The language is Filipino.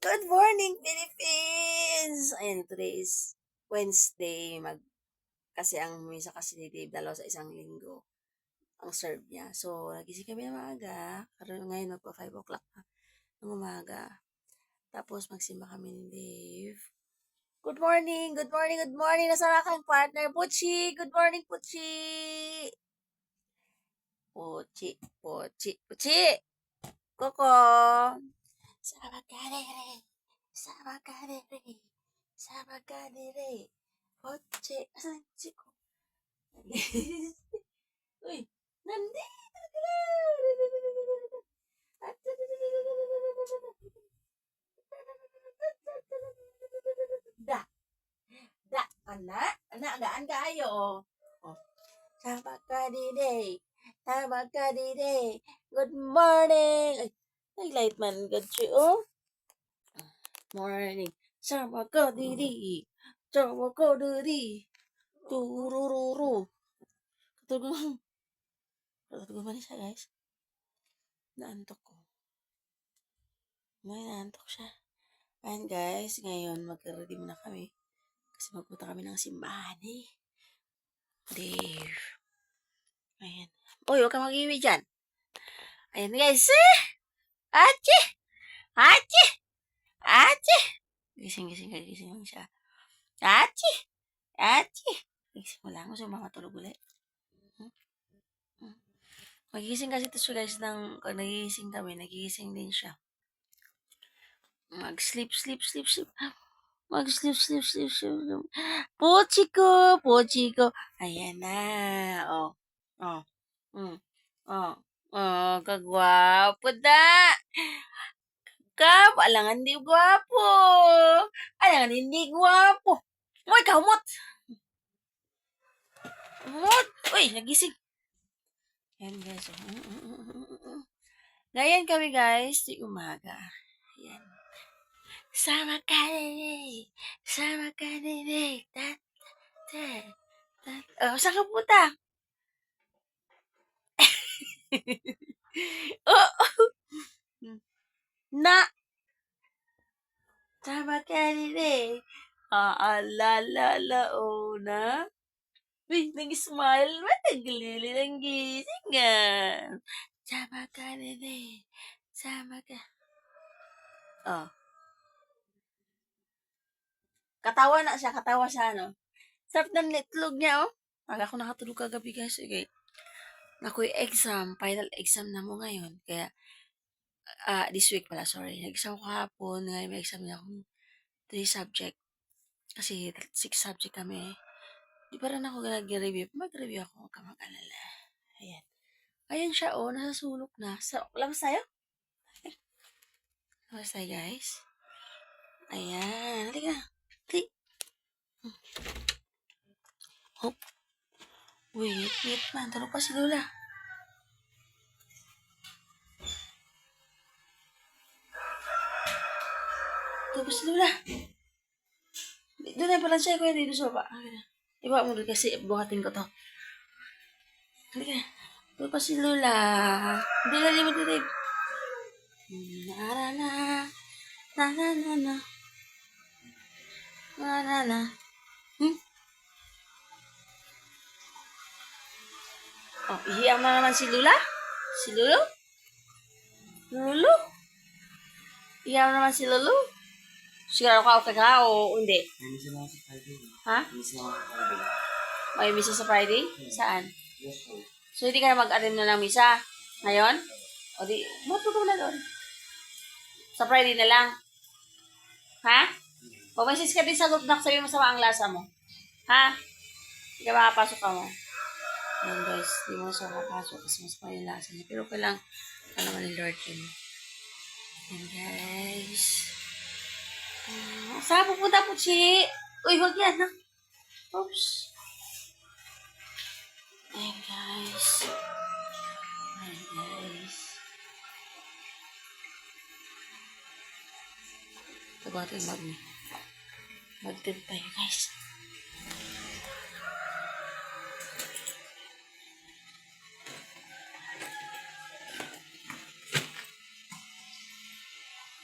Good morning, Philippines! Ayan, today is Wednesday. Kasi ang misa kasi ni Dave, dalawa sa isang linggo ang serve niya. So, nagising kami na maaga. Karoon ngayon, magpa 5 o'clock na ng umaga. Tapos, magsimba kami ni Dave. Good morning! Good morning! Good morning! Nasa kang partner, Puchi! Good morning, Puchi! Puchi! Puchi! Puchi! Coco! Sabagare! Sabagare! Sabagare! Puchi! Asan si Coco? Uy! Nandito ka na! Da! Da! Gaan kayo, oh. Sabagare! Sabagare! Good morning! Ay, light man, good siya, oh. Morning. Sabagare! Sabagare! Turururu! Katulog ba siya, guys? Naantok ko. Naantok siya. Ayan, guys. Ngayon, mag-ready muna kami. Kasi magpunta kami ng simbahan, eh. Dave. Ayan. Uy, huwag kang mag-iwi dyan. Ayan, guys. Achi! Achi! Achi! Gising lang siya. Achi! Achi! Gising mo lang. Gusto makatulog ulit. Magising kasi ito siya, guys, kung nagigising kami, nagigising din siya. Mag-sleep. Mag-sleep. Pochi ko. Ayan na. Oh. Kagwapo da. Alangan di gwapo. Alangan hindi gwapo. Uy, kamot. Uy, nagising. Ayan, guys. Ngayon kami, guys, di umaga. Ayan. Sama ka nene. Oh, saan ka punta? Oh, na. Sama ka nene. Oh na. Uy, nag-smile. Matagalili ng gising nga. Sama ka nene. Sama ka. Oh. Katawa siya, ano? Sarap ng itlog niya, oh. Aga ako nakatulog kagabi, guys. Okay. Ako'y final exam na mo ngayon. Kaya, this week pala, sorry. Nag-exam ko kahapon. Ngayon may exam na akong 3 subject. Kasi 6 subject kami. Di pa rin ako nag-review. Mag-review ako, huwag ka mag-alala. Ayan. Ayan siya, oh. Nasa sulok na. Labas tayo? Labas tayo, guys. Ayan. Halika na. Halika. Hop. Wait man. Tulog pa si Lola. Tulog pa si Lola. Doon na pala siya, kuya, dito sa baba. Iba mo doon kasi buhatin ko to. Halika. Tulog pa si Lola. Hindi na limit na rin. Na. Oh, ihiyak na naman si Lula? Si Lulu? Lulu? Ihiyak na naman si Lulu? Siguro ka okay ka o hindi? May misa lang sa Friday. Ha? May misa sa Friday? Saan? Yes, po. So, hindi ka na mag-attend na ng misa? Ngayon? O di, matuto na doon. Sa Friday na lang. Ha? Pumasis ka din sa group na sabi mo sama ang lasa mo. Ha? Hindi ka makapasok ka mo. Ayan, guys, di mo siya makapasok kasi mas pa yung lasa niya. Pero kailang, naman ni Lord yun. Ayan, guys. Saan pupunta po, Chi? Uy, huwag yan, ha? Oops. Ayan, guys. Ito ba ito yung mag-trip tayo, guys.